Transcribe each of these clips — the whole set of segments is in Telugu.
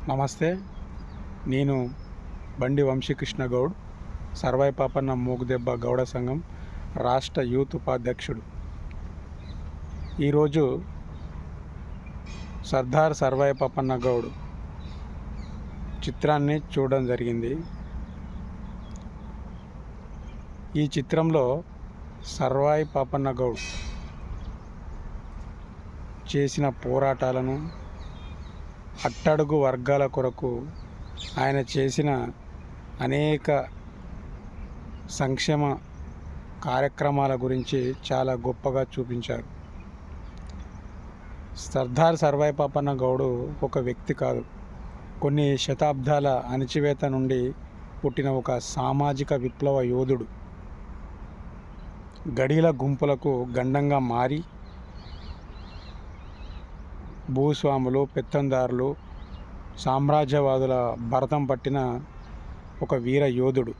నమస్తే. నేను బండి వంశీకృష్ణ గౌడ్, సర్వాయి పాపన్న మూగుదెబ్బ గౌడ సంఘం రాష్ట్ర యూత్ ఉపాధ్యక్షుడు. ఈరోజు సర్దార్ సర్వాయి పాపన్న గౌడ్ చిత్రాన్ని చూడడం జరిగింది. ఈ చిత్రంలో సర్వాయి పాపన్న గౌడ్ చేసిన పోరాటాలను, అట్టడుగు వర్గాల కొరకు ఆయన చేసిన అనేక సంక్షేమ కార్యక్రమాల గురించి చాలా గొప్పగా చూపించారు. సర్దార్ సర్వాయి పాపన్న గౌడు ఒక వ్యక్తి కాదు, కొన్ని శతాబ్దాల అణచివేత నుండి పుట్టిన ఒక సామాజిక విప్లవ యోధుడు. గడీల గుంపులకు గండంగా మారి భూస్వాములు, పెత్తందారులు, సామ్రాజ్యవాదుల భరతం పట్టిన ఒక వీర యోధుడు.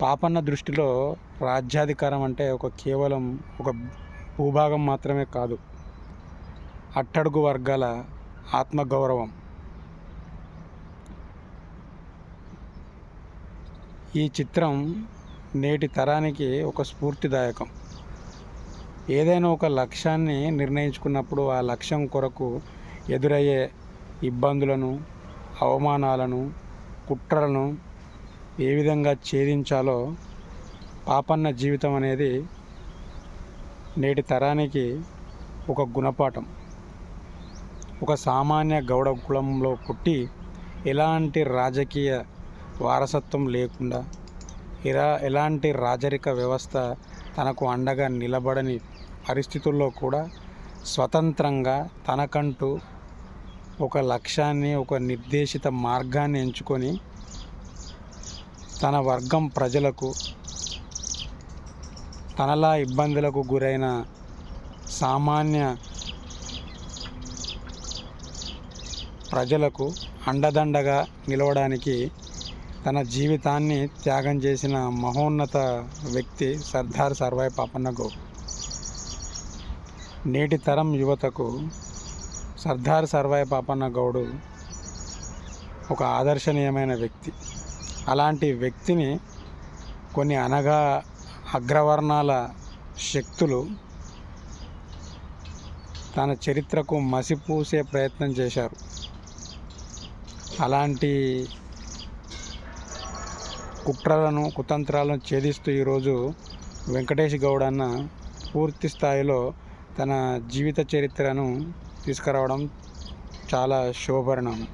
పాపన్న దృష్టిలో రాజ్యాధికారం అంటే కేవలం ఒక భూభాగం మాత్రమే కాదు, అట్టడుగు వర్గాల ఆత్మగౌరవం. ఈ చిత్రం నేటి తరానికి ఒక స్ఫూర్తిదాయకం. ఏదైనా ఒక లక్ష్యాన్ని నిర్ణయించుకున్నప్పుడు ఆ లక్ష్యం కొరకు ఎదురయ్యే ఇబ్బందులను, అవమానాలను, కుట్రలను ఏ విధంగా ఛేదించాలో పాపన్న జీవితం అనేది నేటి తరానికి ఒక గుణపాఠం. ఒక సామాన్య గౌడ కులంలో పుట్టి ఎలాంటి రాజకీయ వారసత్వం లేకుండా, ఎలాంటి రాజరిక వ్యవస్థ తనకు అండగా నిలబడని పరిస్థితుల్లో కూడా స్వతంత్రంగా తనకంటూ ఒక లక్ష్యాన్ని, ఒక నిర్దేశిత మార్గాన్ని ఎంచుకొని తన వర్గం ప్రజలకు, తనలా ఇబ్బందులకు గురైన సామాన్య ప్రజలకు అండదండగా నిలవడానికి తన జీవితాన్ని త్యాగం చేసిన మహోన్నత వ్యక్తి సర్దార్ సర్వాయి పాపన్న గౌడ్. నేటి తరం యువతకు సర్దార్ సర్వాయి పాపన్న గౌడు ఒక ఆదర్శనీయమైన వ్యక్తి. అలాంటి వ్యక్తిని కొన్ని అగ్రవర్ణాల శక్తులు తన చరిత్రకు మసిపూసే ప్రయత్నం చేశారు. అలాంటి కుట్రలను, కుతంత్రాలను ఛేదిస్తూ ఈరోజు వెంకటేష్ గౌడ్ అన్న పూర్తి స్థాయిలో తన జీవిత చరిత్రను తీసుకురావడం చాలా శుభపరిణామం.